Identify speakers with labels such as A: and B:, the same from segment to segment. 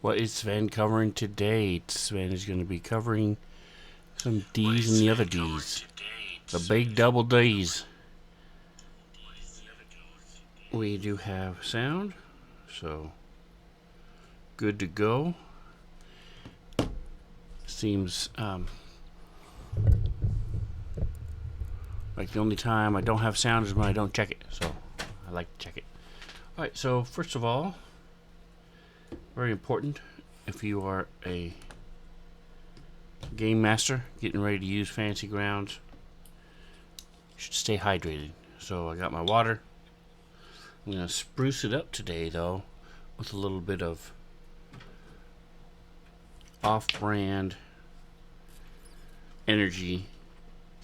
A: What is Sven covering today? Sven is going to be covering some D's and the other D's. The big double D's. We do have sound, so good to go. Seems like the only time I don't have sound is when I don't check it, so I like to check it. Alright, so first of all, very important, if you are a game master getting ready to use Fantasy Grounds, you should stay hydrated. So I got my water. I'm going to spruce it up today, though, with a little bit of off-brand energy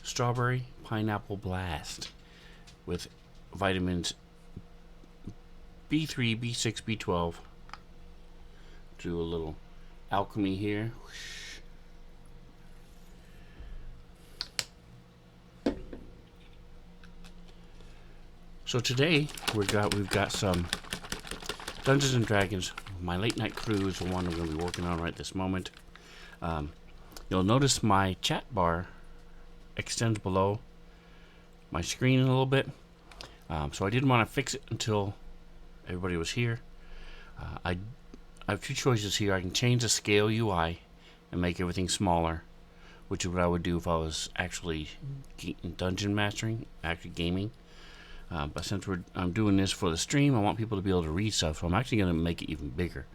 A: strawberry pineapple blast with vitamins B3, B6, B12. Do a little alchemy here. So today we've got some Dungeons and Dragons. My late night crew is the one I'm going to be working on right this moment. You'll notice my chat bar extends below my screen a little bit. So I didn't want to fix it until everybody was here. I have two choices here. I can change the scale UI and make everything smaller, which is what I would do if I was actually dungeon mastering, actually gaming. But since I'm doing this for the stream, I want people to be able to read stuff, so I'm actually going to make it even bigger.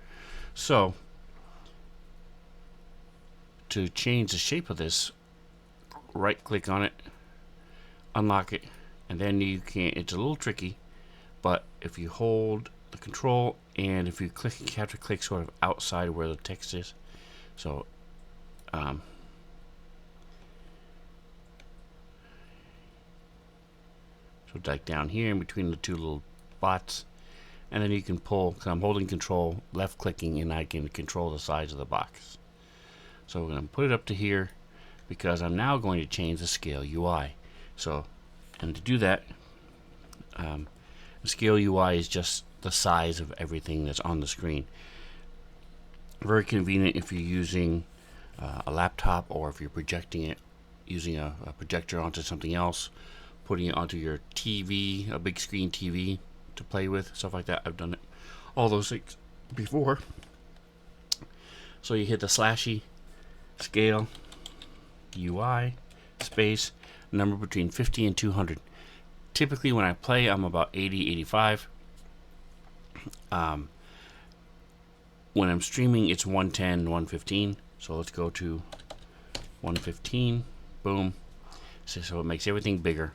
A: So, to change the shape of this, right click on it, unlock it, and then you can, it's a little tricky, but if you hold the control and if you click, you have to click sort of outside where the text is. So, so like down here in between the two little bots, and then you can pull, because I'm holding control, left clicking, and I can control the size of the box. So we're going to put it up to here because I'm now going to change the scale UI. So, and to do that, the scale UI is just the size of everything that's on the screen. Very convenient if you're using a laptop, or if you're projecting it using a projector onto something else, putting it onto your TV, a big screen TV to play with, stuff like that. I've done it, all those things before. So you hit the slashy scale UI space, number between 50 and 200. Typically when I play, I'm about 80, 85. When I'm streaming, it's 110, 115. So let's go to 115. Boom. So it makes everything bigger.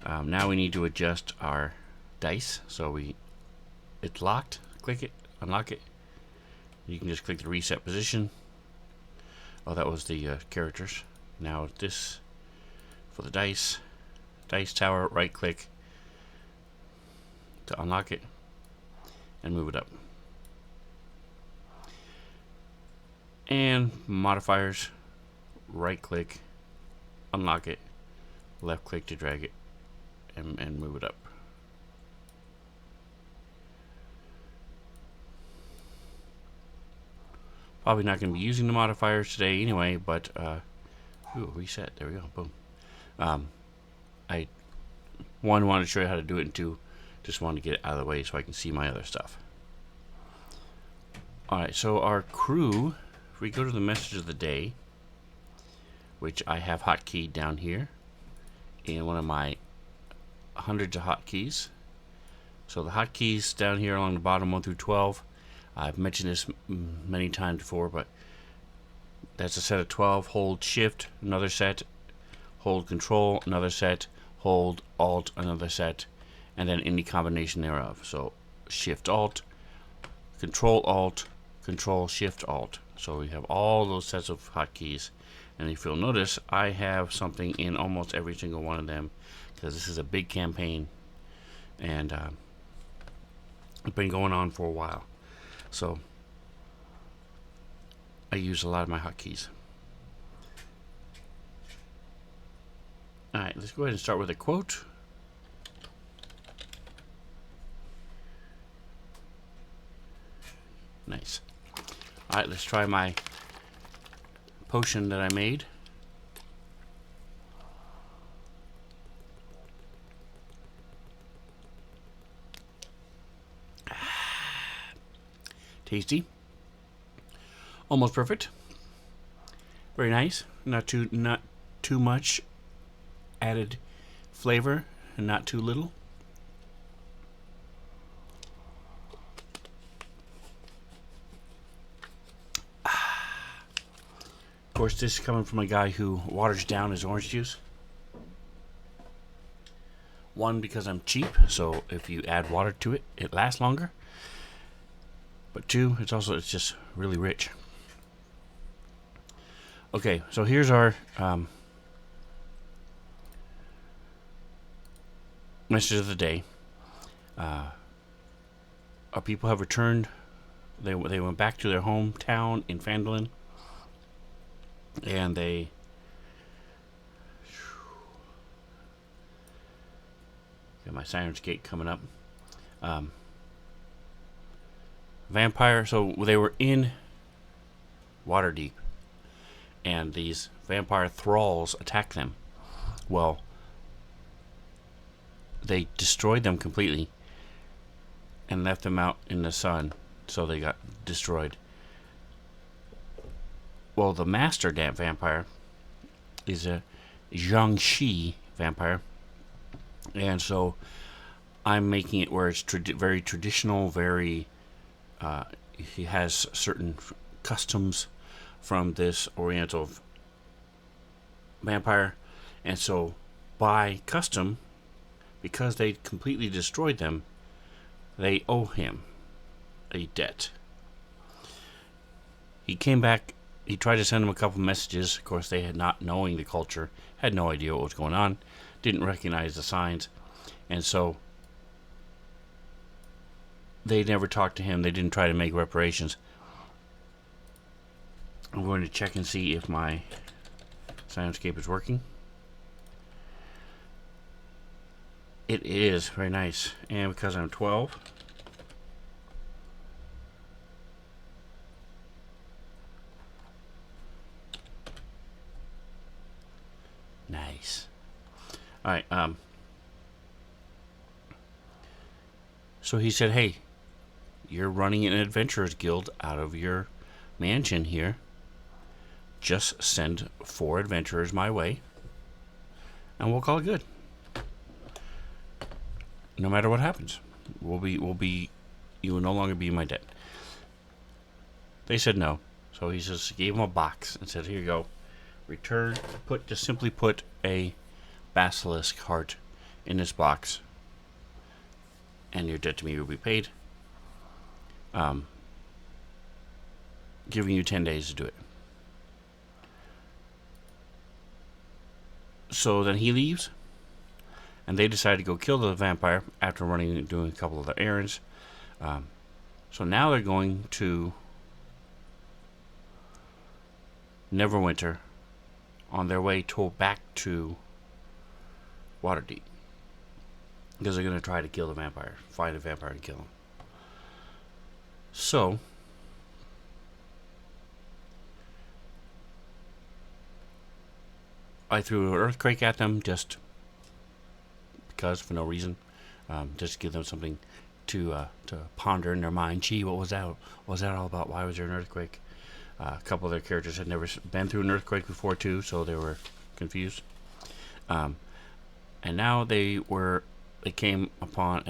A: Now we need to adjust our dice. So it's locked. Click it, unlock it. You can just click the reset position. Oh, that was the characters. Now this for the dice tower, right click to unlock it and move it up. And modifiers, right click, unlock it, left click to drag it and move it up. Probably not going to be using the modifiers today anyway, but ooh, reset, there we go, boom. I wanted to show you how to do it, and two, just wanted to get it out of the way so I can see my other stuff. Alright, so our crew, if we go to the message of the day, which I have hotkeyed down here in one of my hundreds of hotkeys. So the hotkeys down here along the bottom, 1 through 12, I've mentioned this many times before, but that's a set of 12. Hold shift, another set. Hold control, another set. Hold alt, another set. And then any combination thereof. So shift alt, control shift alt. So we have all those sets of hotkeys. And if you'll notice, I have something in almost every single one of them, because this is a big campaign, and it's been going on for a while. So I use a lot of my hotkeys. Alright, let's go ahead and start with a quote. Nice. Alright, let's try my potion that I made. Tasty. Almost perfect. Very nice. Not too much added flavor and not too little. Of course, this is coming from a guy who waters down his orange juice. One, because I'm cheap, so if you add water to it, it lasts longer. But two, it's just really rich. Okay, so here's our message of the day. Our people have returned. They went back to their hometown in Phandalin, and they got my Siren's Gate coming up. Vampire. So they were in Waterdeep, and these vampire thralls attacked them. Well, they destroyed them completely and left them out in the sun, so they got destroyed. Well, the master damn vampire is a Jiangshi vampire, and so I'm making it where it's very traditional, very he has certain customs from this Oriental vampire, and so by custom, because they completely destroyed them, they owe him a debt. He came back. He tried to send them a couple messages. Of course, they had not knowing the culture, had no idea what was going on, didn't recognize the signs, and so they never talked to him. They didn't try to make reparations. I'm going to check and see if my Sirenscape is working. It is. Very nice. And because I'm 12, nice. Alright, so he said, hey, you're running an adventurers guild out of your mansion here. Just send 4 adventurers my way, and we'll call it good. No matter what happens, you will no longer be in my debt. They said no, so he just gave them a box and said, here you go. Return, simply put a basilisk heart in this box, and your debt to me will be paid. Giving you 10 days to do it. So then he leaves, and they decide to go kill the vampire after doing a couple of the errands. So now they're going to Neverwinter on their way back to Waterdeep, because they're going to try to kill the vampire, find a vampire and kill him. So I threw an earthquake at them just because, for no reason, just to give them something to ponder in their mind. Gee, what was that? What was that all about? Why was there an earthquake? A couple of their characters had never been through an earthquake before too, so they were confused. And now they came upon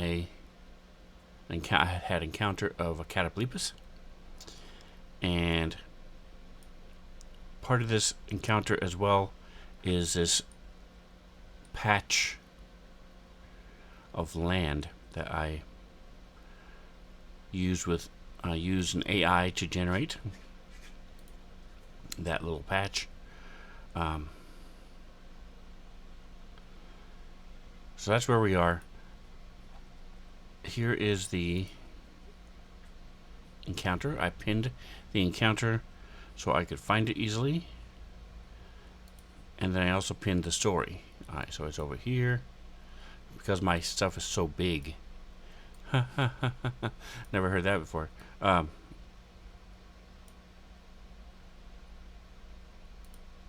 A: had encounter of a Cataplepus, and part of this encounter as well is this patch of land that I used an AI to generate that little patch. So that's where we are. Here is the encounter. I pinned the encounter so I could find it easily, and then I also pinned the story. Alright, so it's over here because my stuff is so big. Never heard that before.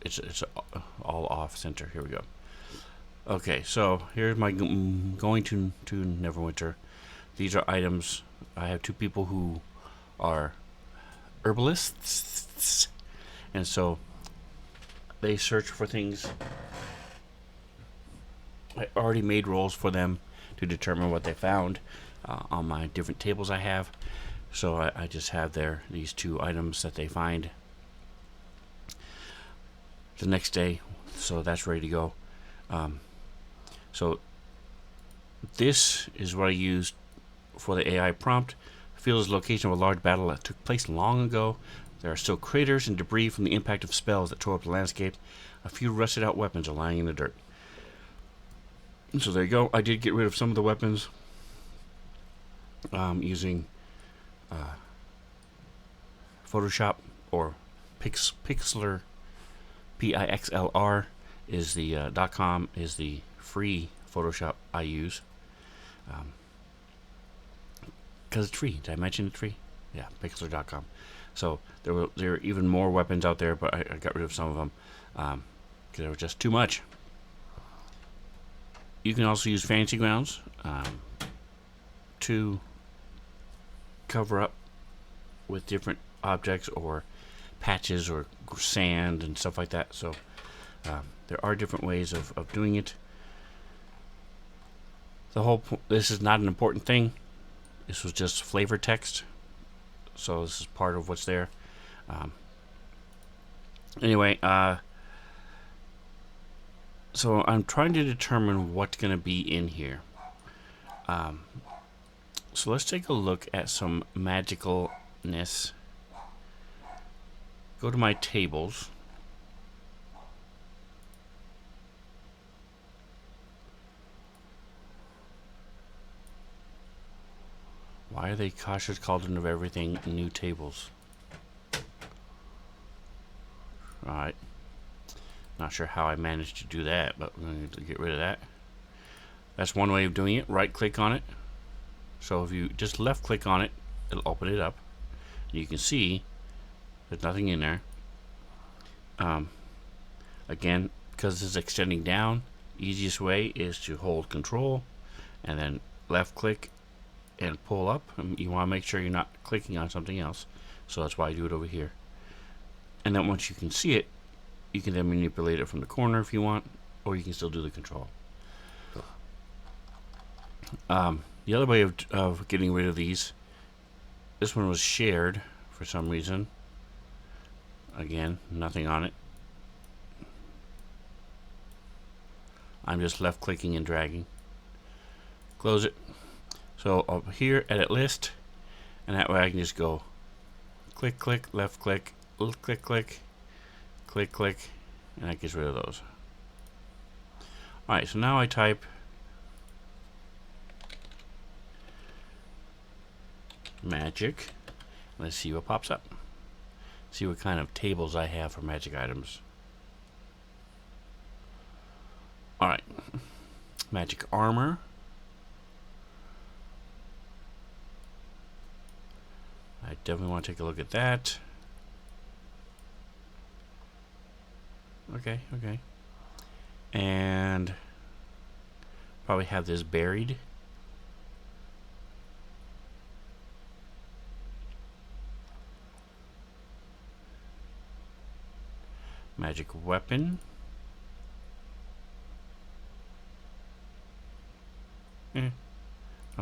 A: it's all off center. Here we go. Okay, so here's my going to Neverwinter. These are items. I have 2 people who are herbalists, and so they search for things. I already made rolls for them to determine what they found on my different tables I have. So I just have these 2 items that they find the next day. So that's ready to go. So this is what I used for the AI prompt. Field is the location of a large battle that took place long ago. There are still craters and debris from the impact of spells that tore up the landscape. A few rusted out weapons are lying in the dirt. So there you go. I did get rid of some of the weapons using Photoshop or Pixlr. Pixlr is the .com is the free Photoshop I use. Because it's free. Did I mention it's free? Yeah, Pixlr.com. So there were even more weapons out there, but I got rid of some of them because they were just too much. You can also use Fantasy Grounds to cover up with different objects or patches or sand and stuff like that. So there are different ways of doing it. This is not an important thing. This was just flavor text. So this is part of what's there. Anyway, so I'm trying to determine what's going to be in here. So let's take a look at some magicalness. Go to my tables. Why are they cautious cauldron of everything new tables? Alright. Not sure how I managed to do that, but I'm going to get rid of that. That's one way of doing it. Right click on it. So if you just left click on it, it'll open it up. You can see there's nothing in there. Again, because this is extending down, easiest way is to hold control and then left click and pull up. You want to make sure you're not clicking on something else. So that's why I do it over here. And then once you can see it, you can then manipulate it from the corner if you want, or you can still do the control. The other way of getting rid of these, this one was shared for some reason. Again, nothing on it. I'm just left clicking and dragging. Close it. So up here, edit list, and that way I can just go click, click, left click, click, click, click, click, and that gets rid of those. Alright, so now I type magic. Let's see what pops up. See what kind of tables I have for magic items. Alright, magic armor. I definitely want to take a look at that. Okay. And probably have this buried. Magic weapon. Not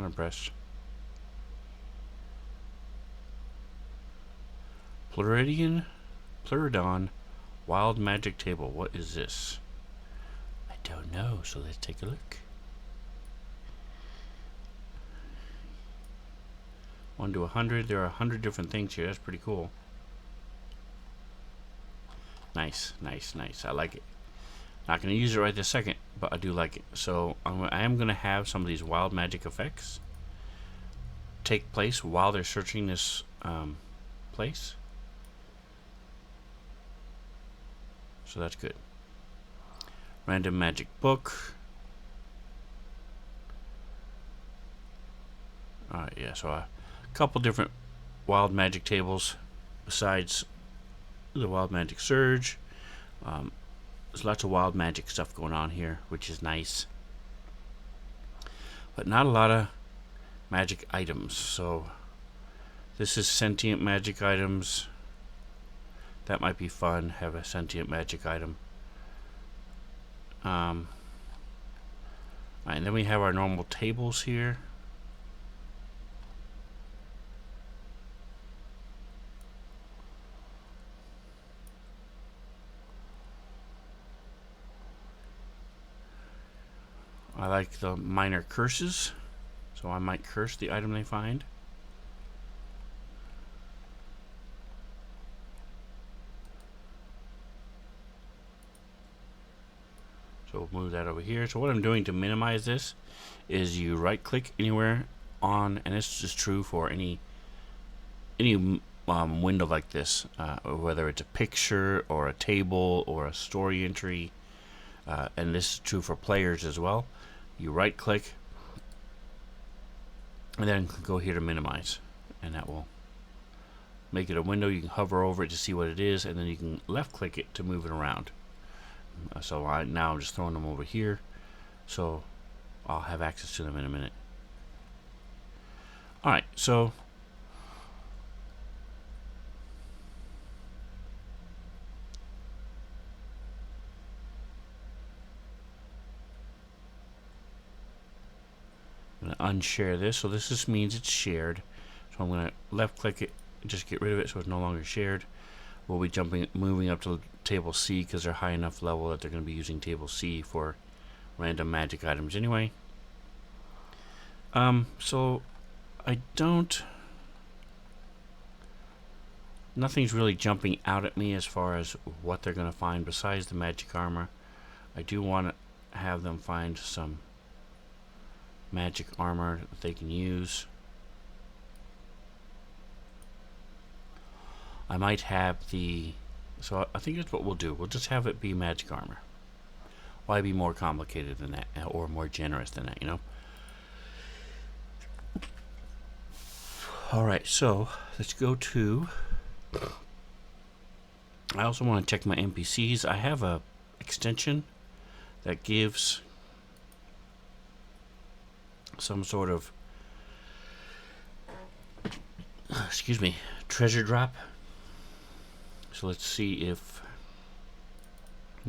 A: impressed. Pleurodon wild magic table. What is this? I don't know, so let's take a look. 1 to 100. There are 100 different things here. That's pretty cool. Nice. I like it. Not going to use it right this second, but I do like it. So I am going to have some of these wild magic effects take place while they're searching this place. So that's good. Random magic book. Alright, yeah, so a couple different wild magic tables besides the wild magic surge. There's lots of wild magic stuff going on here, which is nice. But not a lot of magic items. So this is sentient magic items. That might be fun, have a sentient magic item. Alright, and then we have our normal tables here. I like the minor curses, so I might curse the item they find. So we'll move that over here. So what I'm doing to minimize this is you right click anywhere on, and this is true for any window like this, whether it's a picture or a table or a story entry, and this is true for players as well. You right click and then go here to minimize, and that will make it a window. You can hover over it to see what it is, and then you can left click it to move it around. So now I'm just throwing them over here, so I'll have access to them in a minute. Alright, so I'm going to unshare this. So this just means it's shared. So I'm going to left click it, just get rid of it so it's no longer shared. We'll be moving up to table C because they're high enough level that they're going to be using table C for random magic items anyway. So I don't... Nothing's really jumping out at me as far as what they're going to find besides the magic armor. I do want to have them find some magic armor that they can use. I might have the... So I think that's what we'll do. We'll just have it be magic armor. Why be more complicated than that, or more generous than that, you know? Alright, so let's go to... I also want to check my NPCs. I have a extension that gives some sort of treasure drop. So let's see if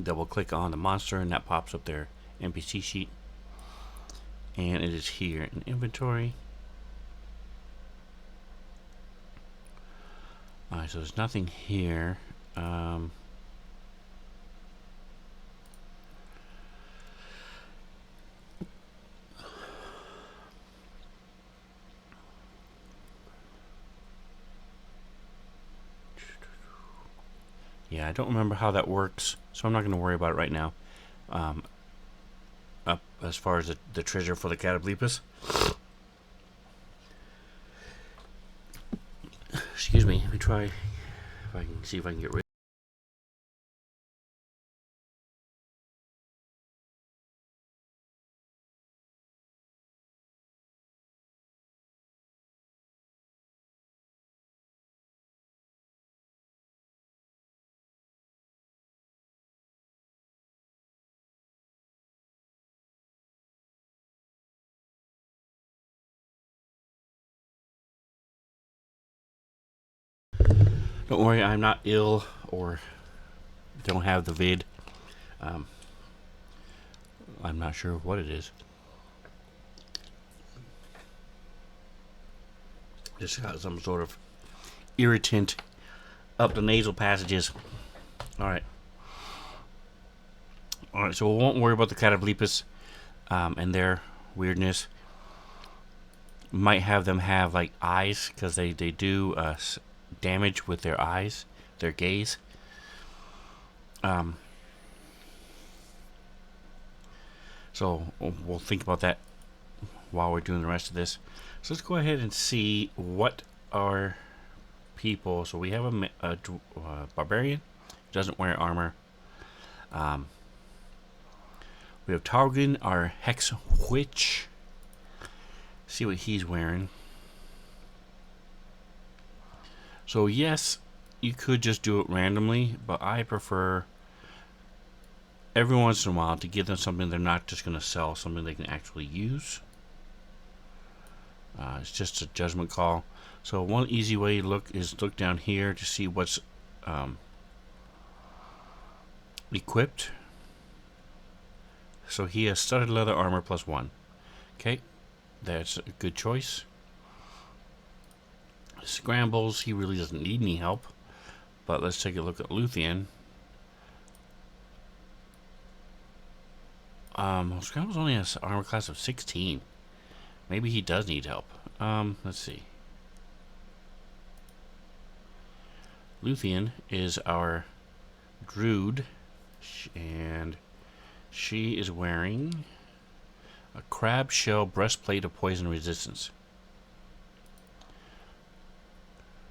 A: double click on the monster and that pops up their NPC sheet, and it is here in inventory. Alright, so there's nothing here. Yeah, I don't remember how that works, so I'm not going to worry about it right now. As far as the treasure for the Catoblepas. Excuse me, let me try if I can see if I can get rid. Don't worry, I'm not ill or don't have the vid. I'm not sure what it is. Just got some sort of irritant up the nasal passages. Alright. Alright, so we won't worry about the Catoblepas and their weirdness. Might have them have like eyes, because they do damage with their eyes, their gaze. So we'll think about that while we're doing the rest of this. So let's go ahead and see what our people. So we have a barbarian, doesn't wear armor. We have Targon, our hex witch. See what he's wearing. So yes, you could just do it randomly, but I prefer every once in a while to give them something they're not just going to sell, something they can actually use. It's just a judgment call. So one easy way to look is look down here to see what's equipped. So he has studded leather armor +1. Okay, that's a good choice. Scrambles, he really doesn't need any help. But let's take a look at Luthien. Scrambles only has armor class of 16. Maybe he does need help. Let's see. Luthien is our druid, and she is wearing a crab shell breastplate of poison resistance.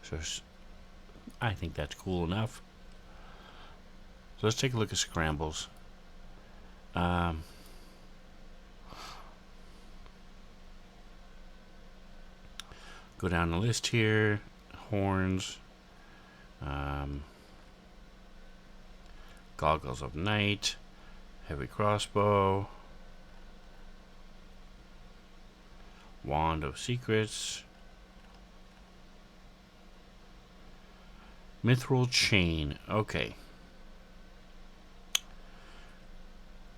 A: So I think that's cool enough. So let's take a look at Scrambles. Go down the list here. Horns. Goggles of Night. Heavy crossbow. Wand of Secrets. Mithril Chain. Okay.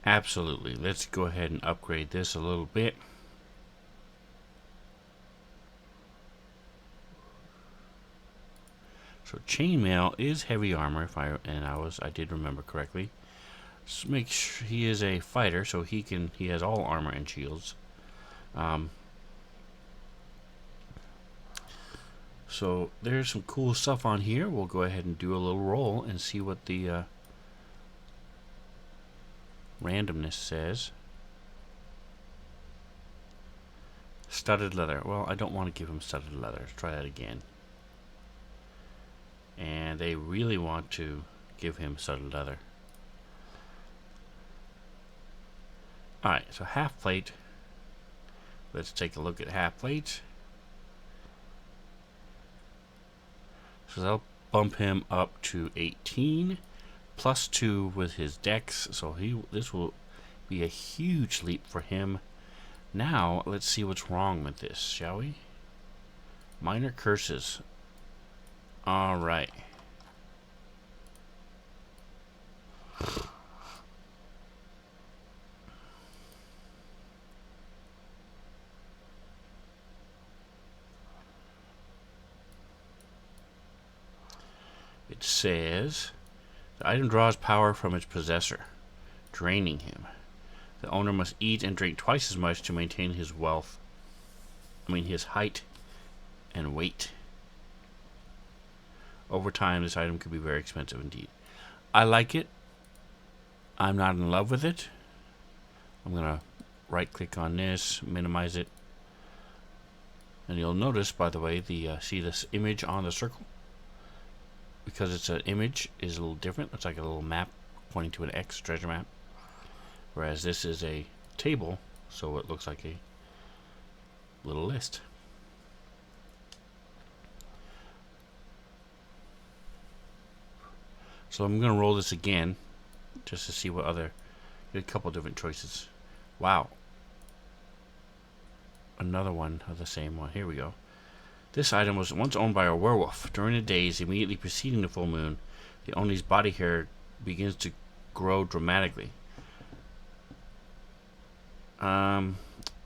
A: Absolutely. Let's go ahead and upgrade this a little bit. So chainmail is heavy armor, if I did remember correctly. Just make sure he is a fighter, so he has all armor and shields. So there's some cool stuff on here. We'll go ahead and do a little roll and see what the randomness says. Studded leather. Well, I don't want to give him studded leather. Let's try that again. And they really want to give him studded leather. Alright, so half plate. Let's take a look at half plate. So that'll bump him up to 18, +2 with his dex. So this will be a huge leap for him. Now let's see what's wrong with this, shall we? Minor curses. All right. It says the item draws power from its possessor, draining him. The owner must eat and drink twice as much to maintain his wealth. His height and weight. Over time, this item could be very expensive indeed. I like it. I'm not in love with it. I'm going to right-click on this, minimize it. And you'll notice, by the way, see this image on the circle? Because it's an image, is a little different. It's like a little map pointing to an X, treasure map. Whereas this is a table, so it looks like a little list. So I'm going to roll this again, just to see what other, get a couple different choices. Wow. Another one of the same one. Here we go. This item was once owned by a werewolf. During the days immediately preceding the full moon, the owner's body hair begins to grow dramatically.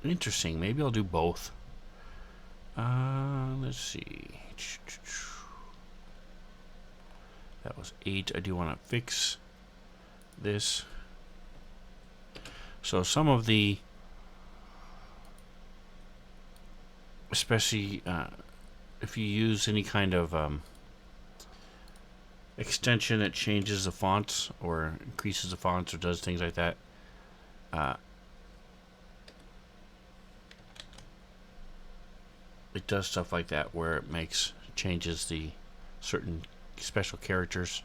A: Interesting. Maybe I'll do both. Let's see. That was 8. I do want to fix this. So some of the, especially if you use any kind of extension that changes the fonts or increases the fonts or does things like that, it does stuff like that where it changes the certain special characters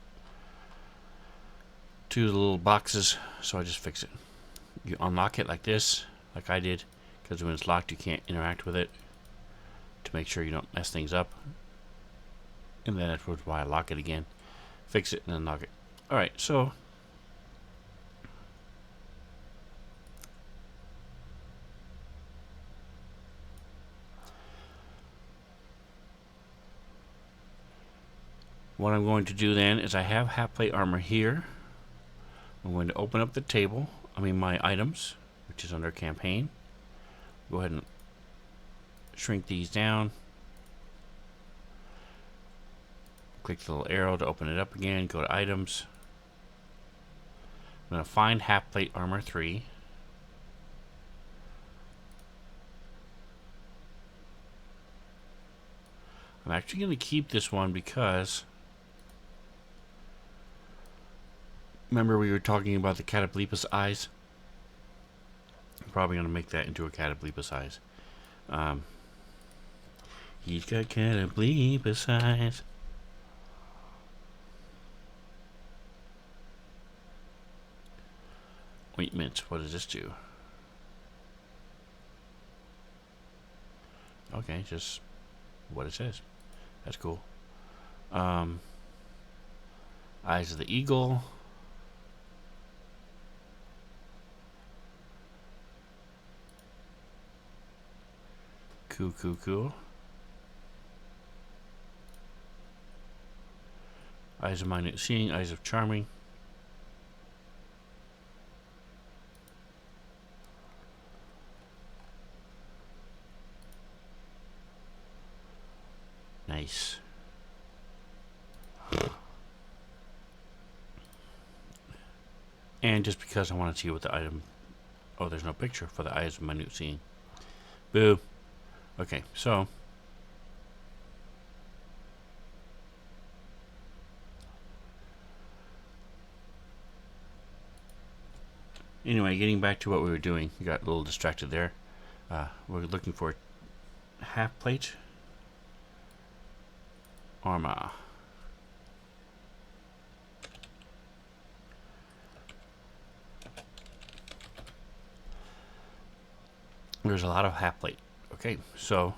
A: to the little boxes. So I just fix it. You unlock it like this, like I did, because when it's locked you can't interact with it, to make sure you don't mess things up. And then that's why I lock it again, fix it, and then lock it. Alright, so what I'm going to do then is I have half plate armor here. I'm going to open up the table, my items, which is under campaign. Go ahead and shrink these down. Click the little arrow to open it up again. Go to items. I'm going to find half plate armor 3. I'm actually going to keep this one because remember we were talking about the Catoblepus eyes? I'm probably going to make that into a Catoblepus eyes. He's got Catoblepus eyes. Ointment. What does this do? Okay, just what it says. That's cool. Eyes of the Eagle. Cool. Eyes of Minute Seeing. Eyes of Charming. Nice. And just because I want to see what the item... Oh, there's no picture for the Eyes of Minute Seeing. Boo. Okay, so... Anyway, getting back to what we were doing. We got a little distracted there. We're looking for half plate armor. There's a lot of half plate. Okay, so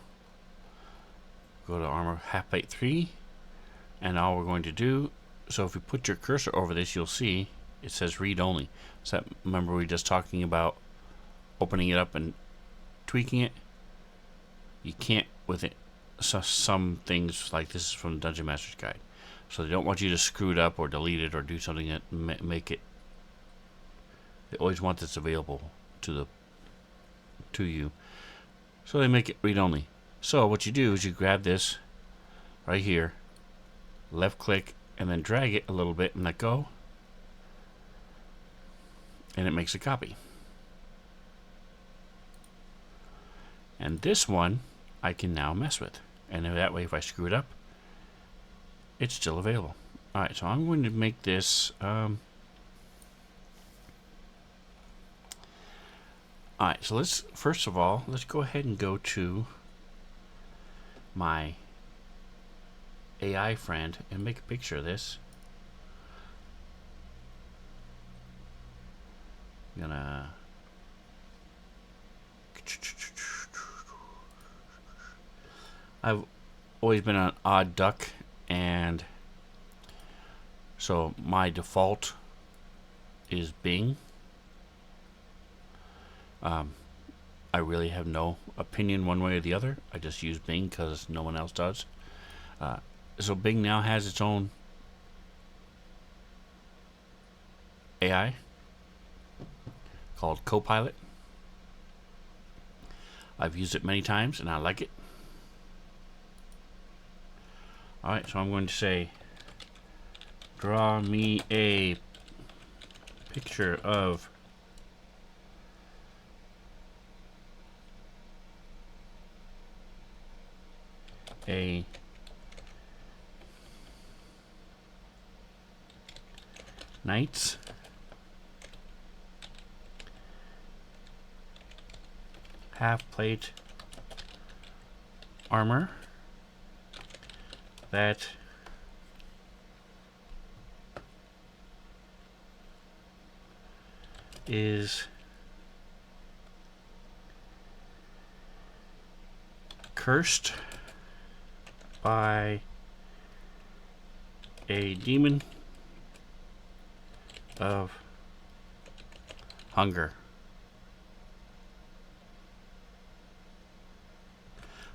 A: go to armor half plate 3, and all we're going to do, so if you put your cursor over this, you'll see it says read only. So remember we were just talking about opening it up and tweaking it? You can't with it. So some things like this is from the Dungeon Master's Guide. So they don't want you to screw it up or delete it or do something that make it. They always want this available to you. So they make it read only. So what you do is you grab this right here, left click, and then drag it a little bit and let go. And it makes a copy. And this one I can now mess with. And that way if I screw it up, it's still available. Alright, so I'm going to make this... Alright, so first of all, let's go ahead and go to my AI friend and make a picture of this. I'm gonna... I've always been an odd duck, and so my default is Bing. I really have no opinion one way or the other. I just use Bing because no one else does. So Bing now has its own AI called Copilot. I've used it many times and I like it. Alright, so I'm going to say, draw me a picture of a knight's half plate armor that is cursed by a demon of hunger.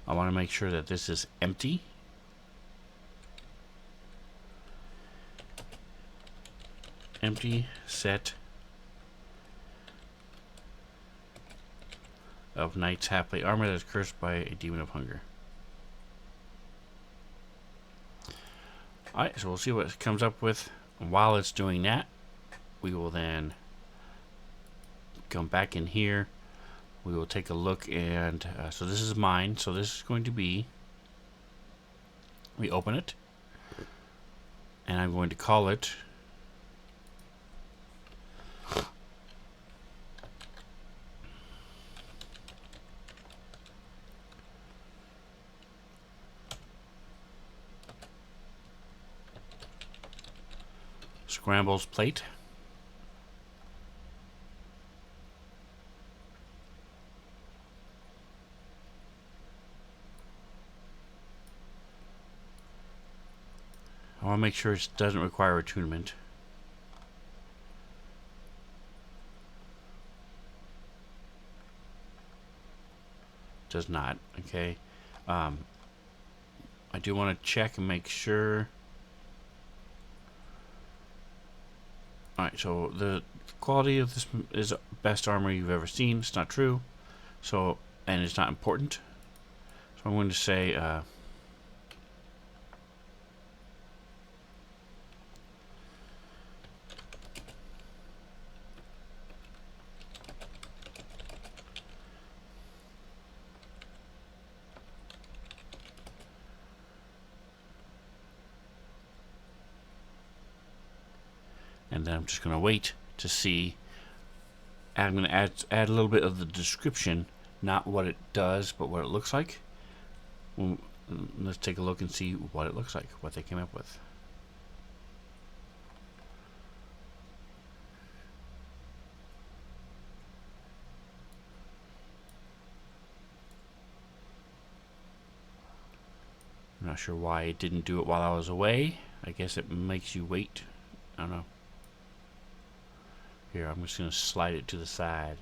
A: I want to make sure that this is empty. empty set of knights half-plate armor that is cursed by a demon of hunger. Alright, so we'll see what it comes up with. And while it's doing that, we will then come back in here. We will take a look, and so this is mine. So this is going to be, we open it, and I'm going to call it Scrambles Plate. I want to make sure it doesn't require attunement. Does not. Okay. I do want to check and make sure. Alright, so the quality of this is best armor you've ever seen. It's not true. So, and it's not important. So I'm going to say and then I'm just going to wait to see. I'm going to add a little bit of the description, not what it does, but what it looks like. Well, let's take a look and see what it looks like, what they came up with. I'm not sure why it didn't do it while I was away. I guess it makes you wait. I don't know. Here, I'm just going to slide it to the side.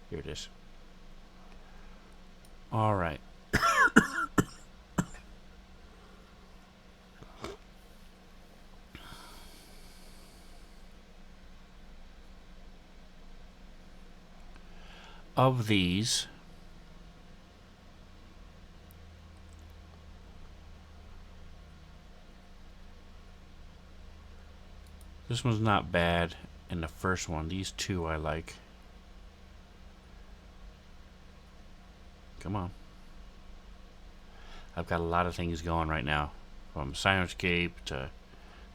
A: Here it is. All right. Of these, this one's not bad, and the first one, these two I like. Come on. I've got a lot of things going right now, from Syrinscape to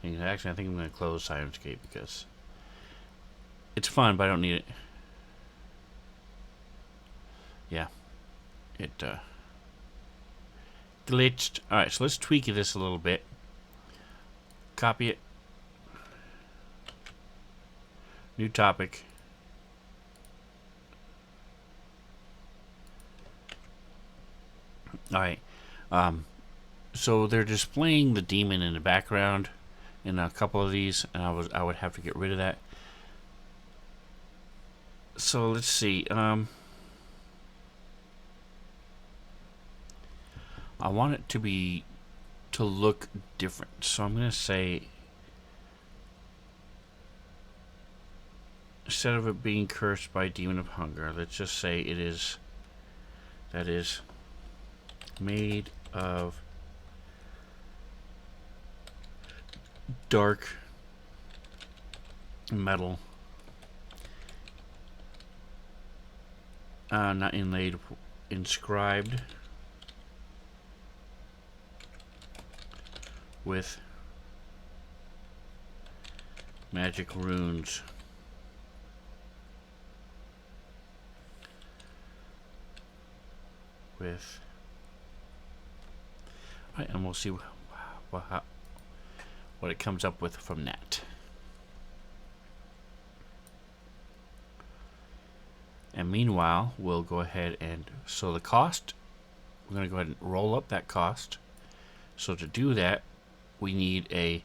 A: things. Actually, I think I'm going to close Syrinscape because it's fun, but I don't need it. Yeah, it glitched. Alright, so let's tweak this a little bit. Copy it. New topic. Alright. So they're displaying the demon in the background in a couple of these, and I would have to get rid of that. So let's see. I want it to look different. So I'm going to say, instead of it being cursed by demon of hunger, let's just say that is made of dark metal, not inlaid, inscribed with magic runes. With, right, and we'll see what it comes up with from that. And meanwhile, we'll go ahead and, so the cost, we're going to go ahead and roll up that cost. So to do that, we need a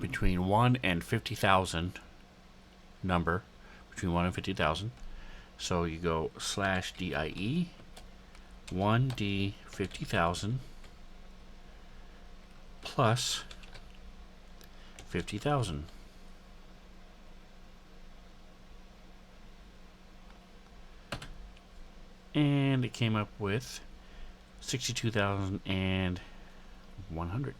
A: between 1 and 50,000 number, between 1 and 50,000. So you go /DIE 1D 50,000 plus 50,000. And it came up with 62,100.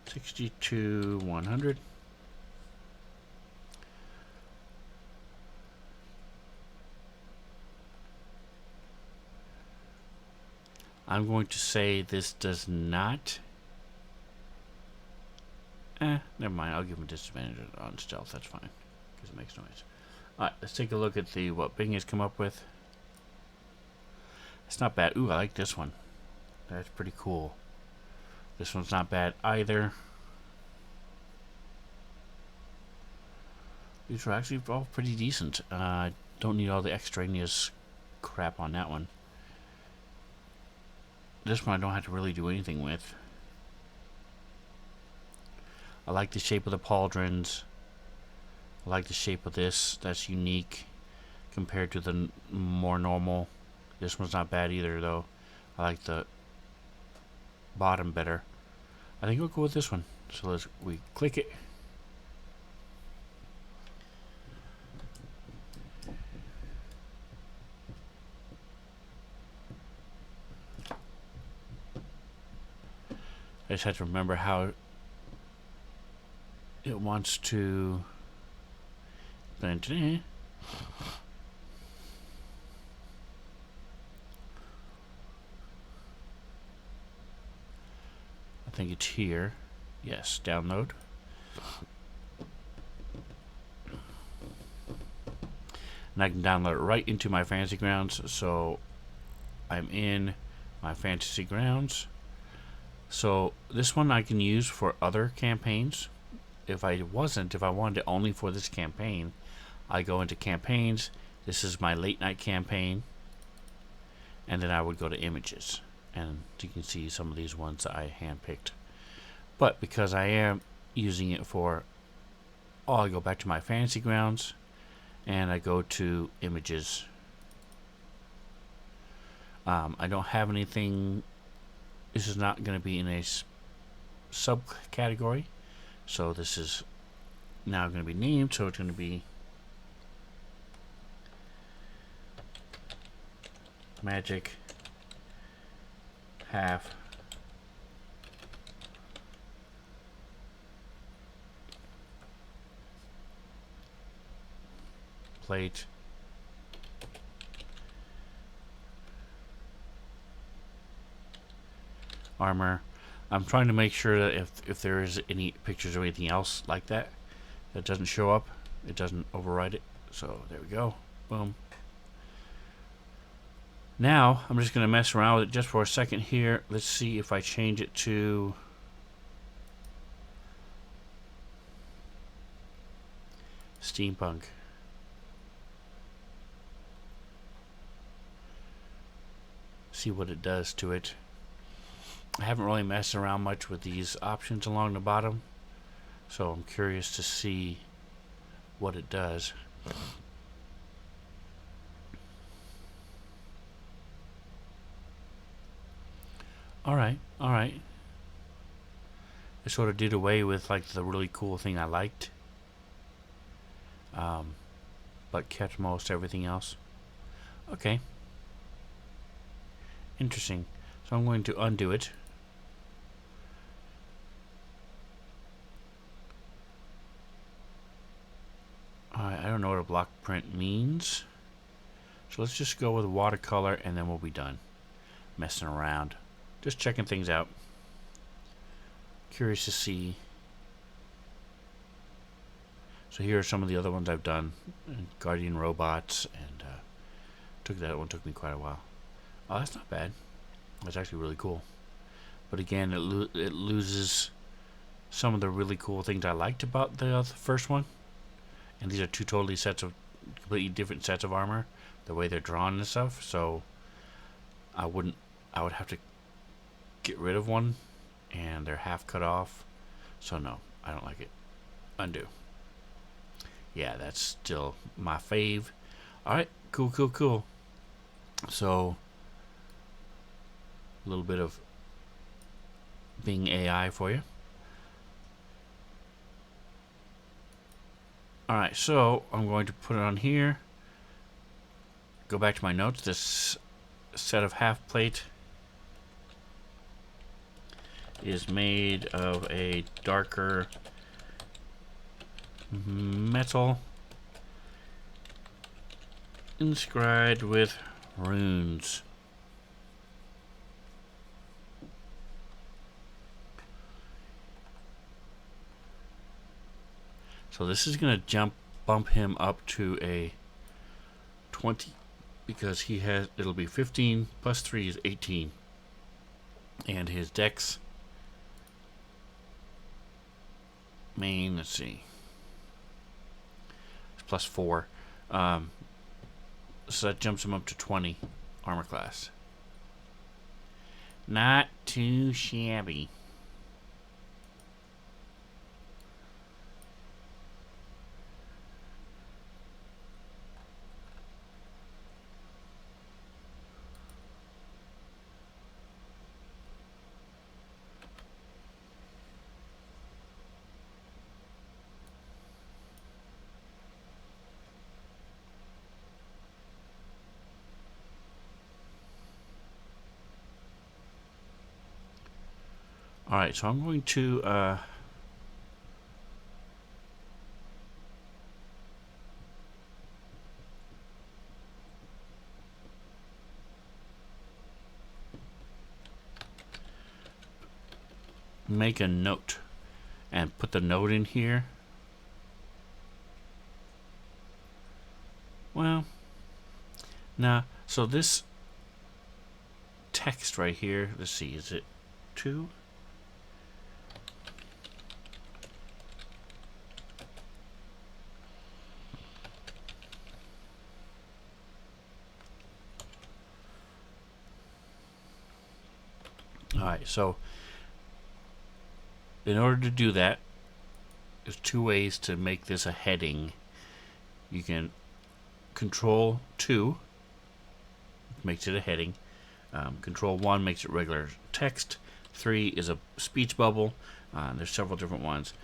A: 62,100. I'm going to say this does not. Never mind. I'll give him a disadvantage on stealth. That's fine, because it makes noise. Alright, let's take a look at what Bing has come up with. It's not bad. Ooh, I like this one. That's pretty cool. This one's not bad either. These are actually all pretty decent. Don't need all the extraneous crap on that one. This one I don't have to really do anything with. I like the shape of the pauldrons. I like the shape of this. That's unique compared to the more normal. This one's not bad either, though. I like the bottom better. I think we'll go with this one. So we click it. I just have to remember how it wants to. I think it's here. Yes, download. And I can download it right into my Fantasy Grounds. So I'm in my Fantasy Grounds. So this one I can use for other campaigns. If I wanted it only for this campaign, I go into campaigns. This is my late night campaign. And then I would go to images. And you can see some of these ones that I handpicked. But because I am using it for, I go back to my Fantasy Grounds. And I go to images. I don't have anything. This is not going to be in a subcategory. So this is now going to be named. So it's going to be Magic Half Plate Armor. I'm trying to make sure that if there is any pictures or anything else like that doesn't show up, it doesn't override it. So there we go. Boom. Now I'm just going to mess around with it just for a second here. Let's see if I change it to steampunk. See what it does to it. I haven't really messed around much with these options along the bottom, so I'm curious to see what it does. Alright. It sort of did away with like the really cool thing I liked, but kept most everything else. Okay. Interesting. So I'm going to undo it. I don't know what a block print means. So let's just go with watercolor and then we'll be done messing around. Just checking things out. Curious to see. So here are some of the other ones I've done. Guardian Robots, and that one took me quite a while. Oh, that's not bad. That's actually really cool. But again, it loses some of the really cool things I liked about the first one. And these are two completely different sets of armor, the way they're drawn and stuff. So I would have to get rid of one, and they're half cut off. So no, I don't like it. Undo. Yeah, that's still my fave. Alright, cool. So a little bit of Bing AI for you. Alright, so I'm going to put it on here. Go back to my notes. This set of half plate is made of a darker metal inscribed with runes. So this is going to bump him up to a 20 because he has, it'll be 15 plus 3 is 18. And his dex main, let's see, it's plus 4. So that jumps him up to 20 armor class. Not too shabby. Alright, so I'm going to make a note and put the note in here. Well, nah, so this text right here, let's see, is it 2? Alright, so in order to do that, there's 2 ways to make this a heading. You can Control 2 makes it a heading. Control 1 makes it regular text. 3 is a speech bubble. There's several different ones.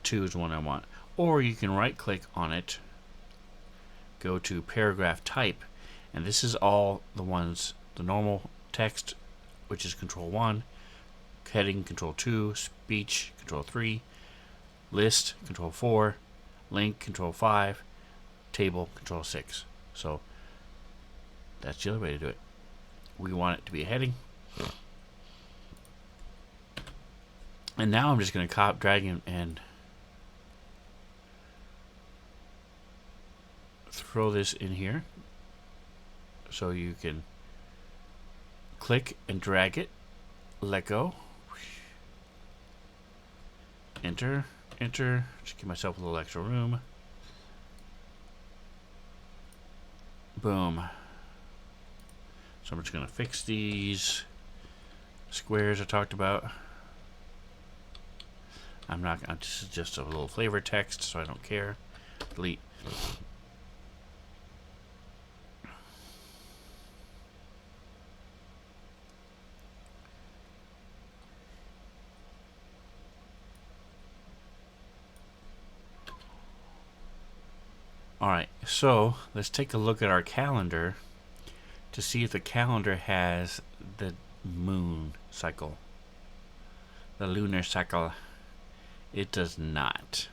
A: 2 is the one I want. Or you can right click on it, go to paragraph type, and this is all the ones, the normal text, which is Control 1, heading Control 2, speech Control 3, list Control 4, link Control 5, table Control 6. So that's the other way to do it. We want it to be a heading. And now I'm just going to drag him and throw this in here. So you can click and drag it, let go, enter, enter, just give myself a little extra room. Boom. So I'm just going to fix these squares I talked about. This is just a little flavor text, so I don't care. Delete. Alright, so let's take a look at our calendar to see if the calendar has the moon cycle, the lunar cycle. It does not.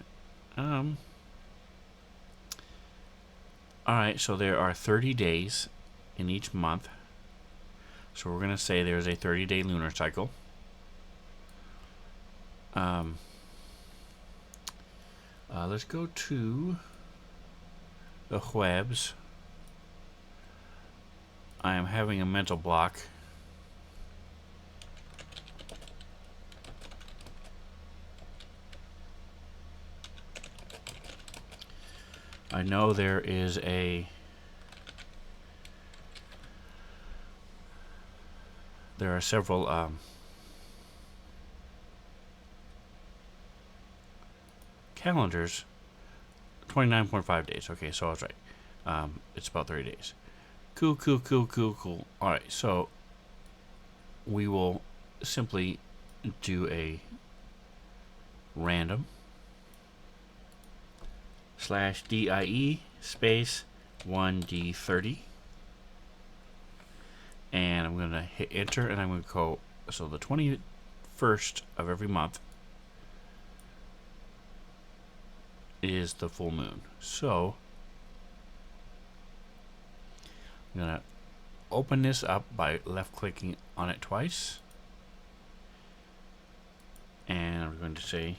A: Alright, so there are 30 days in each month. So we're going to say there's a 30-day lunar cycle. Let's go to the webs. I am having a mental block. I know there is there are several calendars. 29.5 days. Okay, so I was right. It's about 30 days. Cool. Alright, so we will simply do a random /DIE space 1D30, and I'm going to hit enter, and I'm going to go, so the 21st of every month is the full moon. So I'm going to open this up by left clicking on it twice, and I'm going to say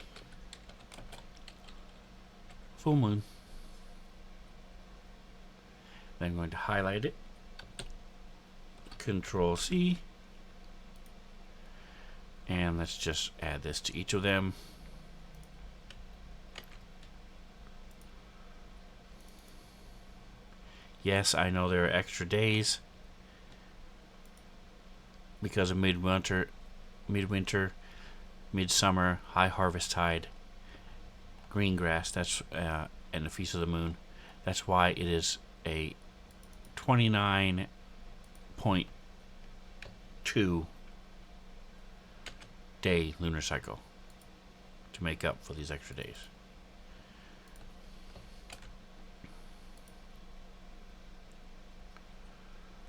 A: full moon. Then I'm going to highlight it, Control C, and let's just add this to each of them. Yes, I know there are extra days because of midwinter, midsummer, high harvest tide, green grass, that's and the feast of the moon. That's why it is a 29.2 day lunar cycle to make up for these extra days.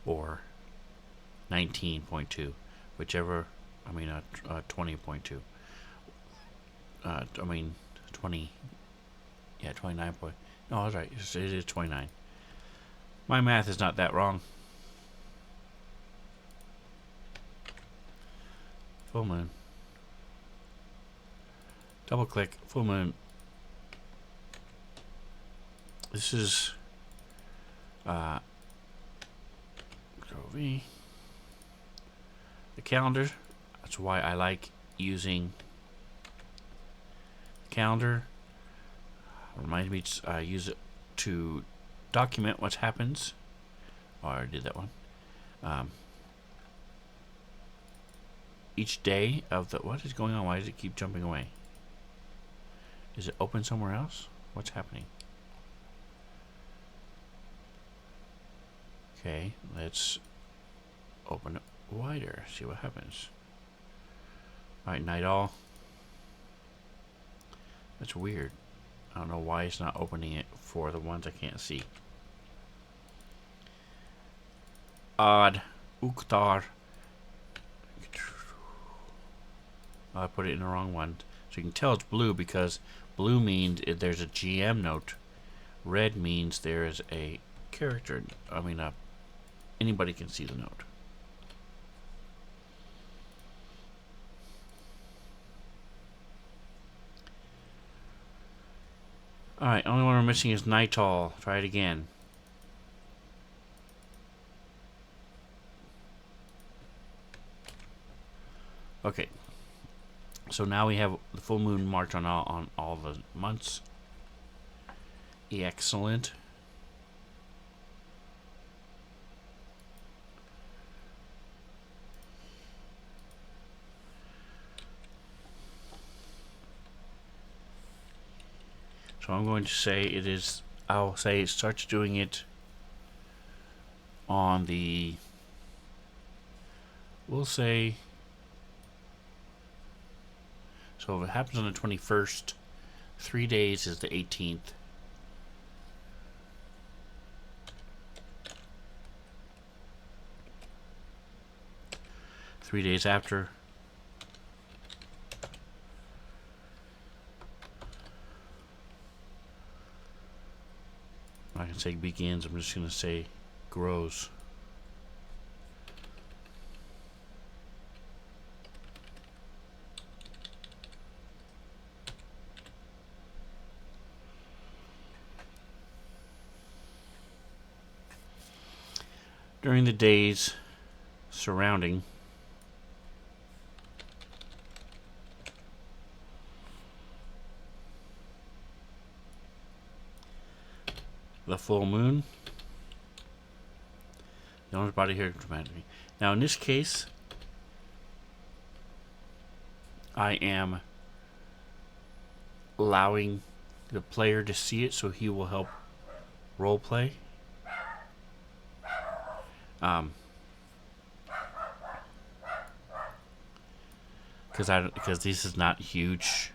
A: Or 19.2, whichever, 20.2. 20, yeah, 29 point, no, that's right, it is 29. My math is not that wrong. Full moon. Double click, full moon. This is Control V. The calendar. That's why I like using the calendar. Reminds me to use it to document what happens. Oh, I already did that one. Each day of the, what is going on? Why does it keep jumping away? Is it open somewhere else? What's happening? Okay, let's open it wider, see what happens. Alright, night all. That's weird. I don't know why it's not opening it for the ones I can't see. Odd. Uktar. I put it in the wrong one. So you can tell it's blue because blue means there's a GM note. Red means there is a character. Anybody can see the note. Alright, only one we're missing is Nightall. Try it again. Okay. So now we have the full moon marked on all the months. Excellent. So I'm going to say it is, I'll say it starts doing it on the, we'll say, so if it happens on the 21st, 3 days is the 18th. Three days after, I can say begins, I'm just going to say grows. During the days surrounding the full moon, the owner's body here dramatically. Now in this case, I am allowing the player to see it so he will help role play. because this is not huge.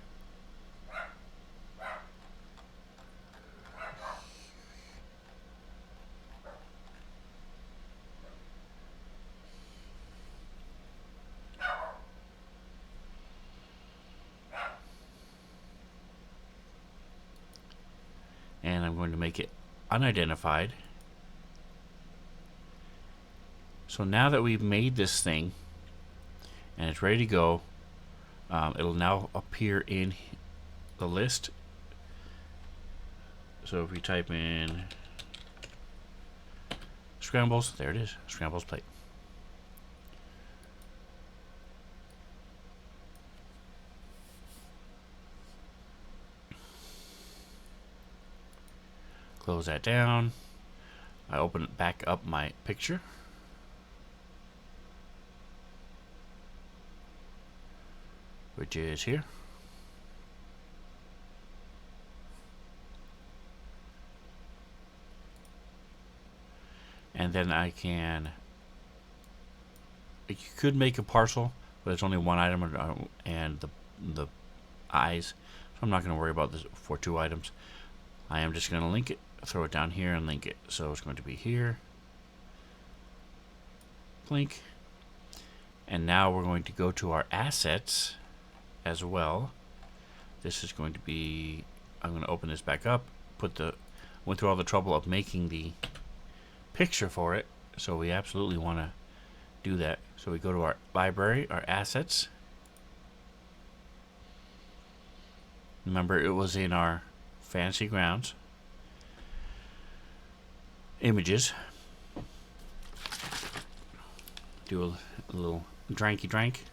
A: And I'm going to make it unidentified. So now that we've made this thing and it's ready to go, it'll now appear in the list. So if we type in scrambles, there it is, scrambles plate. Close that down. I open it back up my picture. Which is here. And then you could make a parcel, but it's only one item and the eyes. So I'm not going to worry about this for 2 items. I am just going to link it, throw it down here and link it. So it's going to be here. Link. And now we're going to go to our assets as well. This is going to be, I'm going to open this back up, went through all the trouble of making the picture for it, so we absolutely want to do that. So we go to our library, our assets. Remember, it was in our Fantasy Grounds images. Do a little dranky drank.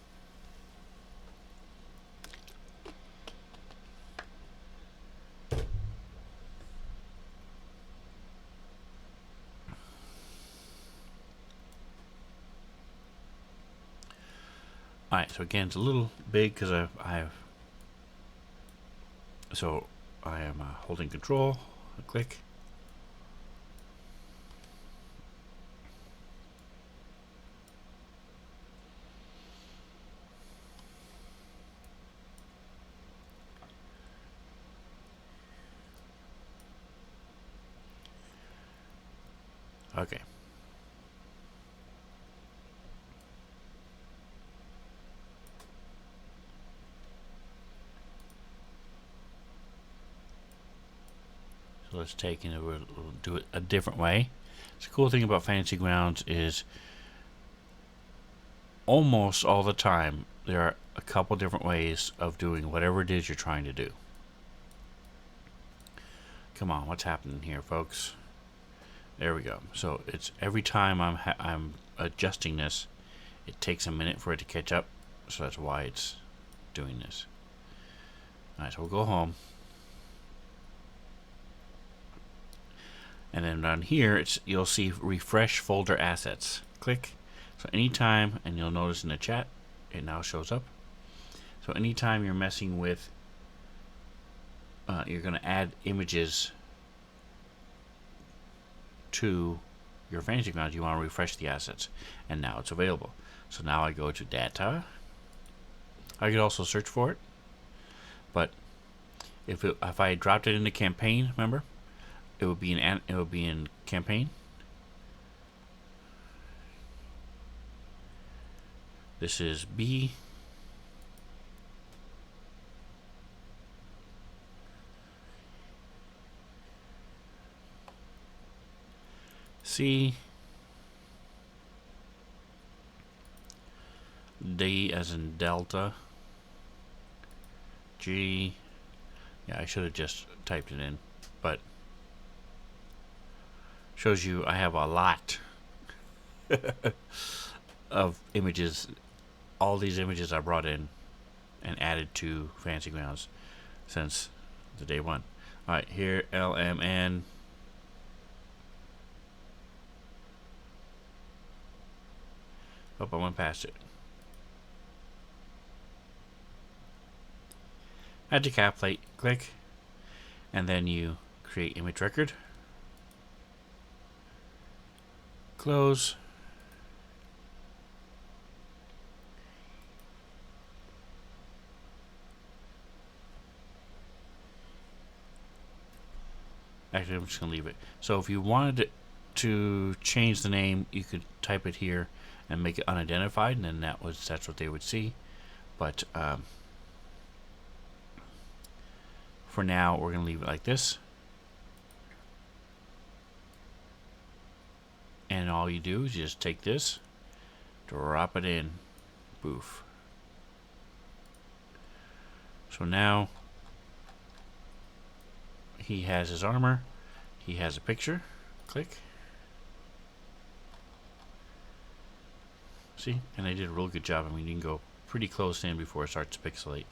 A: Alright, so again, it's a little big because I am holding control, click. Okay. So let's take and we'll do it a different way. The cool thing about Fantasy Grounds is almost all the time there are a couple different ways of doing whatever it is you're trying to do. Come on, what's happening here, folks? There we go. So it's every time I'm adjusting this, it takes a minute for it to catch up. So that's why it's doing this. Alright, so we'll go home. And then down here, you'll see refresh folder assets. Click. So anytime, and you'll notice in the chat, it now shows up. So anytime you're messing with, you're going to add images to your Fantasy Grounds, you want to refresh the assets. And now it's available. So now I go to data. I could also search for it. But if I dropped it into campaign, remember? It would be in campaign. This is B. C. D as in Delta. G. Yeah, I should have just typed it in, but shows you I have a lot of images. All these images I brought in and added to Fantasy Grounds since the day one. Alright, here LMN. Oh, I went past it. Add to cap plate, click, and then you create image record. Close. Actually, I'm just gonna leave it. So if you wanted to change the name, you could type it here and make it unidentified, and then that's what they would see. But for now, we're gonna leave it like this. And all you do is you just take this, drop it in, boof. So now he has his armor, he has a picture, click. See, and I did a real good job. I mean, you can go pretty close in before it starts to pixelate.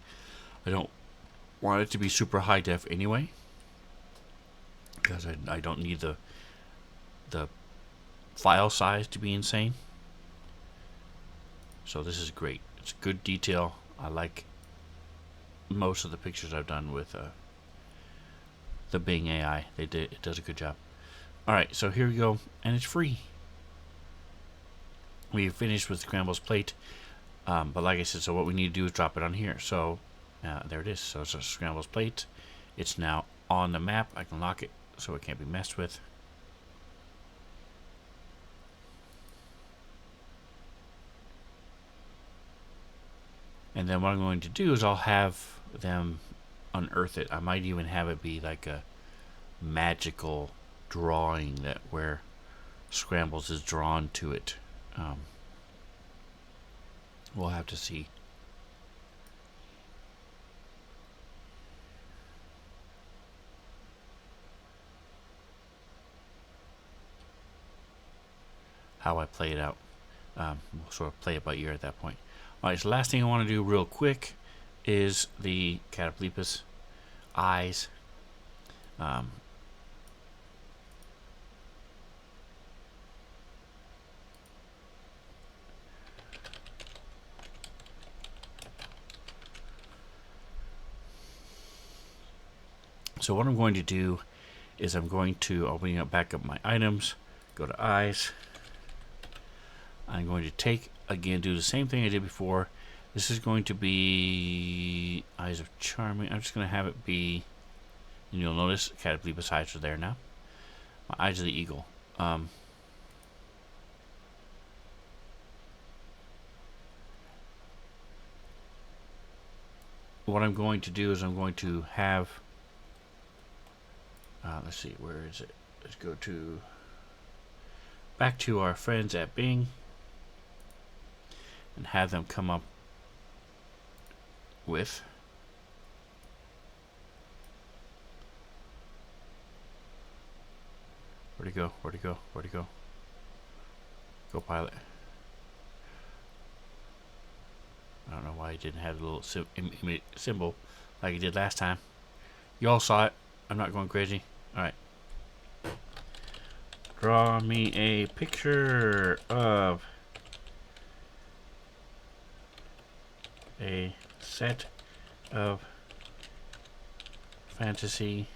A: I don't want it to be super high def anyway, because I don't need the file size to be insane. So this is great. It's good detail. I like most of the pictures I've done with the Bing AI. It does a good job. Alright, so here we go, and it's free. We finished with Scramble's plate, but like I said, so what we need to do is drop it on here. So there it is. So it's a Scramble's plate. It's now on the map. I can lock it so it can't be messed with. And then what I'm going to do is I'll have them unearth it. I might even have it be like a magical drawing that where Scrambles is drawn to it. We'll have to see. How I play it out. We'll sort of play it by ear at that point. Alright, so the last thing I want to do real quick is the Cataplepus eyes. So what I'm going to do is I'm going to open up back up my items, go to eyes. I'm going to take, again, do the same thing I did before. This is going to be Eyes of Charming. I'm just going to have it be, and you'll notice Cataplepus eyes are there now. My Eyes of the Eagle. What I'm going to do is I'm going to have, let's see, where is it? Let's go to, back to our friends at Bing and have them come up with where'd he go? Where'd he go? Where'd he go? Go Pilot. I don't know why he didn't have the little symbol like he did last time. You all saw it. I'm not going crazy. Alright. Draw me a picture of a set of fantasy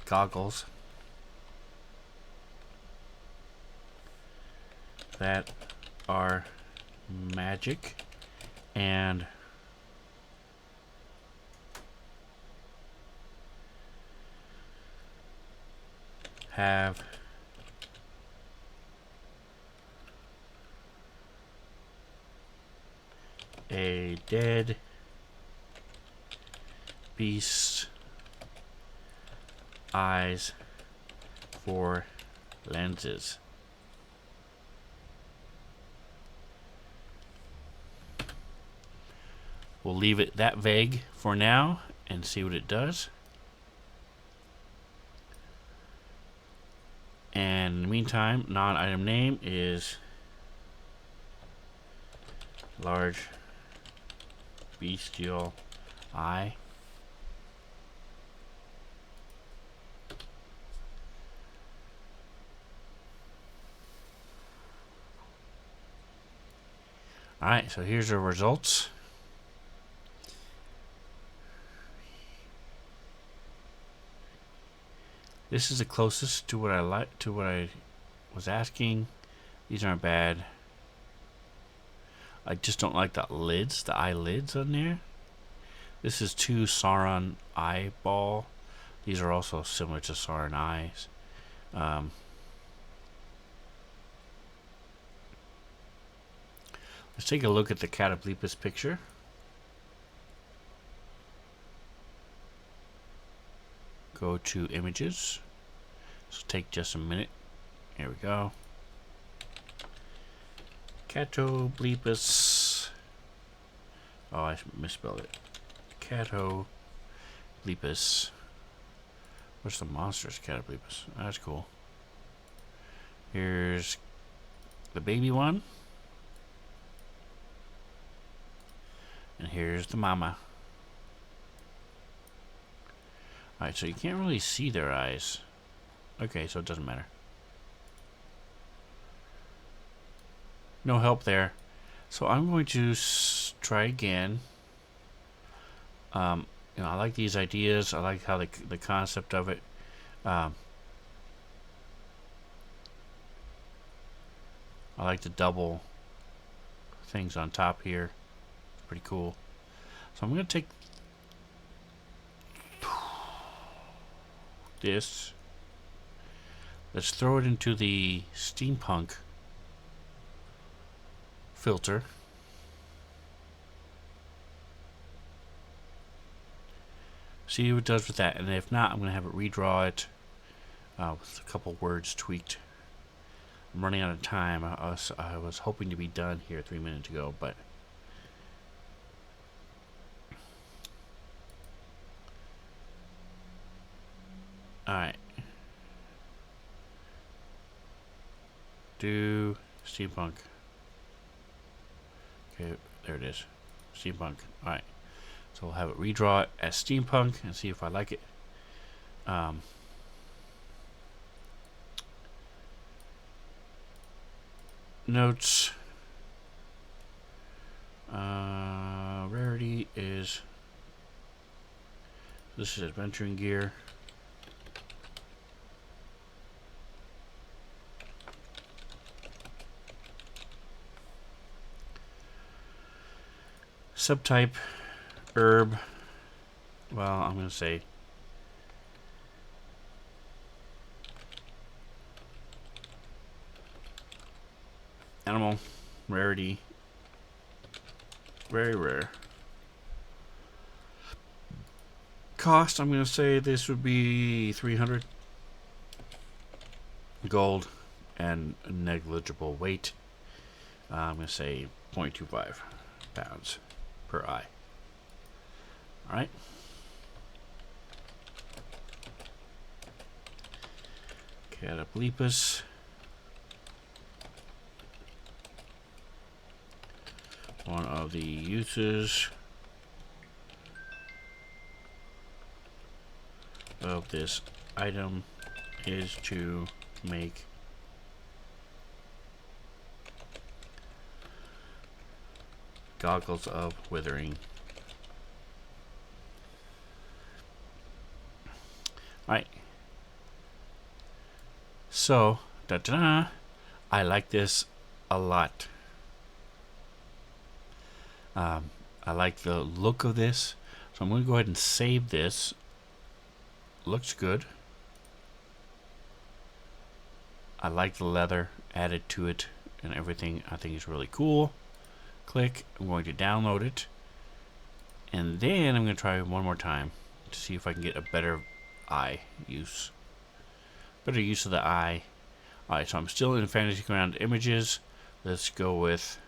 A: goggles that are magic and have a dead beast eyes for lenses. We'll leave it that vague for now and see what it does. And in the meantime, non-item name is large bestial eye. Alright, so here's the results. This is the closest to what I was asking. These aren't bad. I just don't like the eyelids on there. This is too Sauron eyeball. These are also similar to Sauron eyes. Let's take a look at the Catoblepas picture. Go to images. This will take just a minute. Here we go. Catoblepas. Oh, I misspelled it. Catoblepas. What's the monsters? Catoblepas. Oh, that's cool. Here's the baby one. And here's the mama. Alright, so you can't really see their eyes. Okay, so it doesn't matter. No help there. So I'm going to try again. You know, I like these ideas. I like how the concept of it. I like the double things on top here. It's pretty cool. So I'm going to take this. Let's throw it into the steampunk filter. See what it does with that, and if not, I'm going to have it redraw it with a couple words tweaked. I'm running out of time. I was hoping to be done here 3 minutes ago, but alright. Do steampunk. Okay, there it is. Steampunk. Alright. So we'll have it redraw it as steampunk and see if I like it. Notes. Rarity is. This is adventuring gear. Subtype herb. Well, I'm going to say animal. Rarity. Very rare. Cost, I'm going to say this would be 300 gold and negligible weight. I'm going to say 0.25 pounds per eye. Alright. Catoblepas. One of the uses of this item is to make goggles of withering. Alright. So, I like this a lot. I like the look of this. So I'm going to go ahead and save this. Looks good. I like the leather added to it and everything. I think it's really cool. Click. I'm going to download it. And then I'm going to try one more time to see if I can get a better eye use. Better use of the eye. Alright, so I'm still in Fantasy Ground Images. Let's go with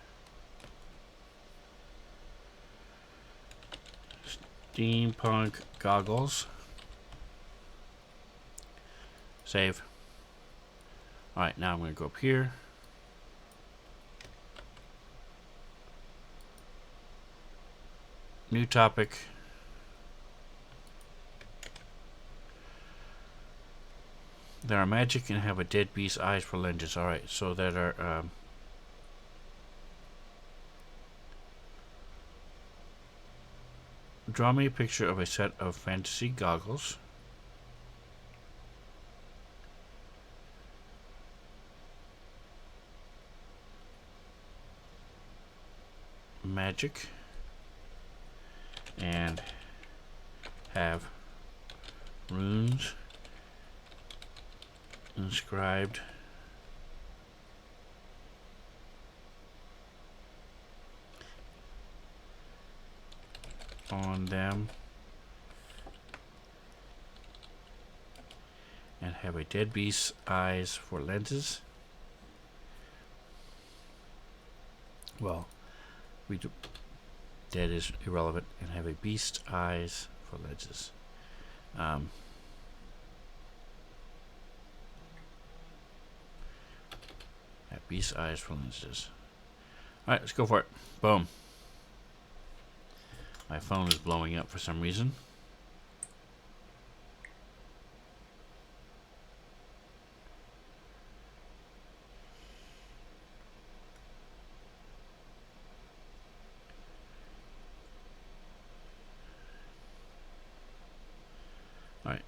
A: steampunk goggles. Save. Alright, now I'm going to go up here. New topic. They are magic and have a dead beast's eyes for lenses. Alright, so that are draw me a picture of a set of fantasy goggles. Magic and have runes inscribed on them, and have a dead beast's eyes for lenses. Well, we do, dead is irrelevant, and have a beast eyes for lenses. Have beast eyes for lenses. All right, let's go for it. Boom. My phone is blowing up for some reason. All right.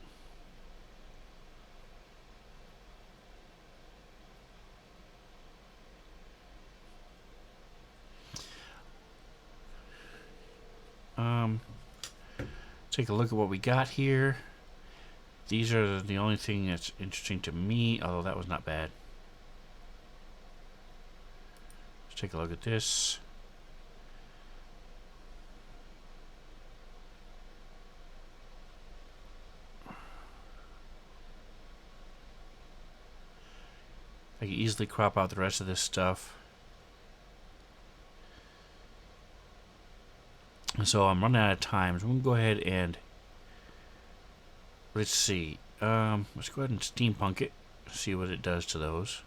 A: Take a look at what we got here. These are the only thing that's interesting to me, although that was not bad. Let's take a look at this. I can easily crop out the rest of this stuff. So I'm running out of time. So I'm going to go ahead and let's see. Let's go ahead and steampunk it. See what it does to those.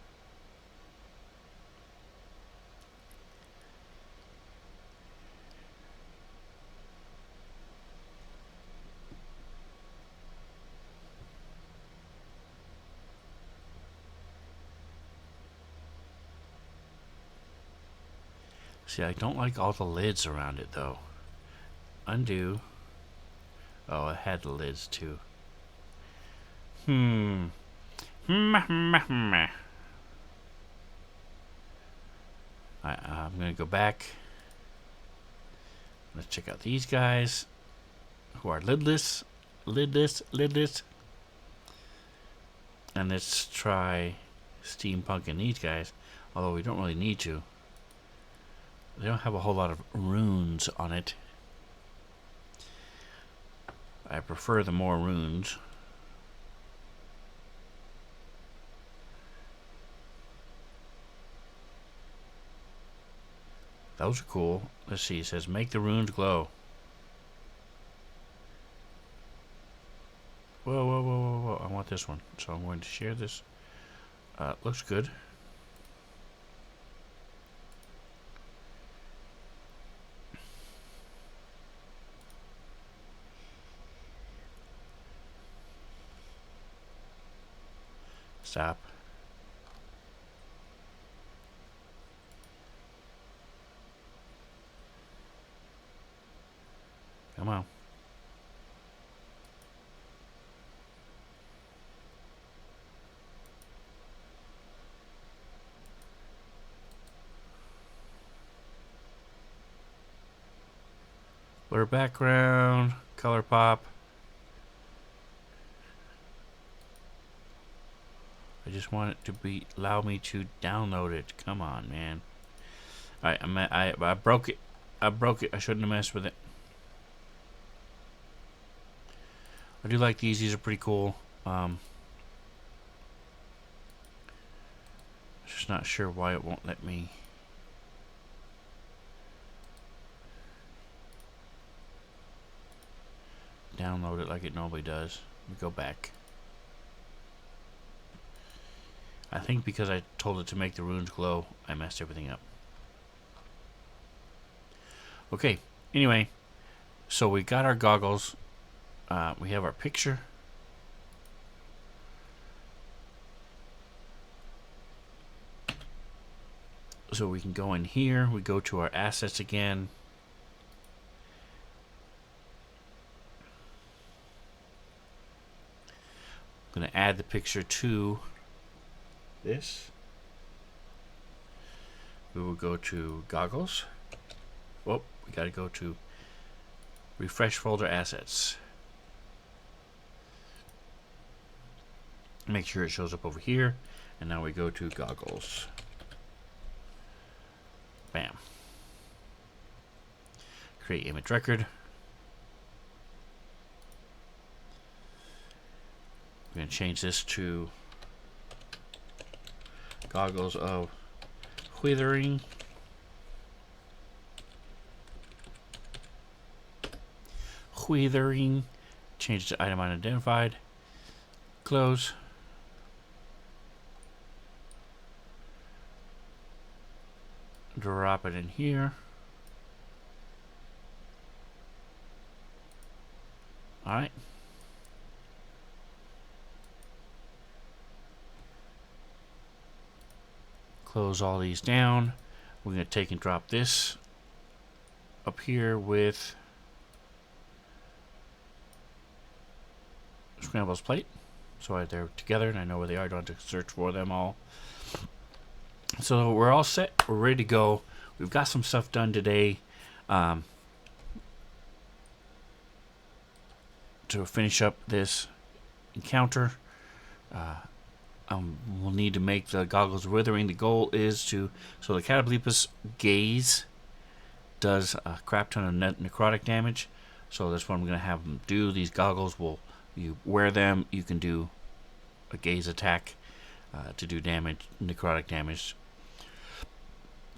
A: See, I don't like all the lids around it though. Undo. Oh, it had the lids too. I'm gonna go back. Let's check out these guys who are lidless. And let's try steampunking these guys, although we don't really need to. They don't have a whole lot of runes on it. I prefer the more runes. Those are cool. Let's see, it says make the runes glow. Whoa. I want this one. So I'm going to share this. Looks good. Stop. Come on. Blur background, color pop. I just want it to allow me to download it. Come on, man. Alright, I broke it. I shouldn't have messed with it. I do like these. These are pretty cool. Just not sure why it won't let me. Download it like it normally does. Let me go back. I think because I told it to make the runes glow, I messed everything up. Okay, anyway, so we got our goggles. We have our picture. So we can go in here. We go to our assets again. I'm going to add the picture to this. We will go to goggles. Oh, we got to go to refresh folder assets. Make sure it shows up over here. And now we go to goggles. Bam. Create image record. I'm going to change this to goggles of withering. Withering. Change the item unidentified. Close. Drop it in here. Alright. Close all these down. We're going to take and drop this up here with Scrambles plate. So they're together and I know where they are. I don't have to search for them all. So we're all set. We're ready to go. We've got some stuff done today to finish up this encounter. We'll need to make the goggles withering. The goal is so the Catoblepas gaze does a crap ton of necrotic damage. So that's what I'm going to have them do. These goggles, you wear them, you can do a gaze attack to do damage, necrotic damage.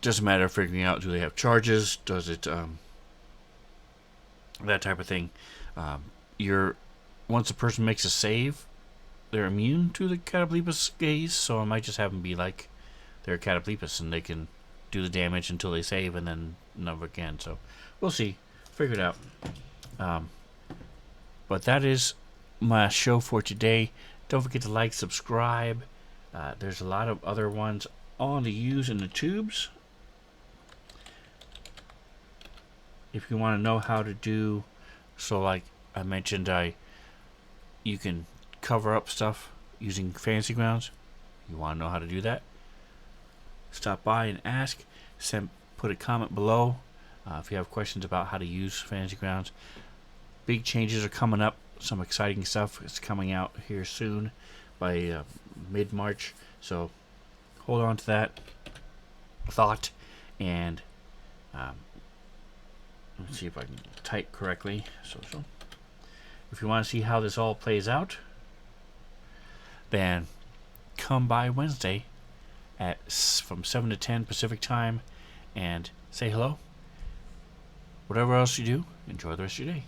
A: Just a matter of figuring out, do they have charges? Does it that type of thing. Once a person makes a save, they're immune to the Catoblepas gaze, so I might just have them be like they're Catoblepas and they can do the damage until they save and then never again. So we'll see. Figure it out. But that is my show for today. Don't forget to like, subscribe. There's a lot of other ones on the use in the tubes. If you want to know how to do, so like I mentioned, you can cover up stuff using Fantasy Grounds. You want to know how to do that? Stop by and ask. Put a comment below if you have questions about how to use Fantasy Grounds. Big changes are coming up. Some exciting stuff is coming out here soon by mid-March. So hold on to that thought and let's see if I can type correctly. So if you want to see how this all plays out, then come by Wednesday from 7 to 10 Pacific time and say hello. Whatever else you do, enjoy the rest of your day.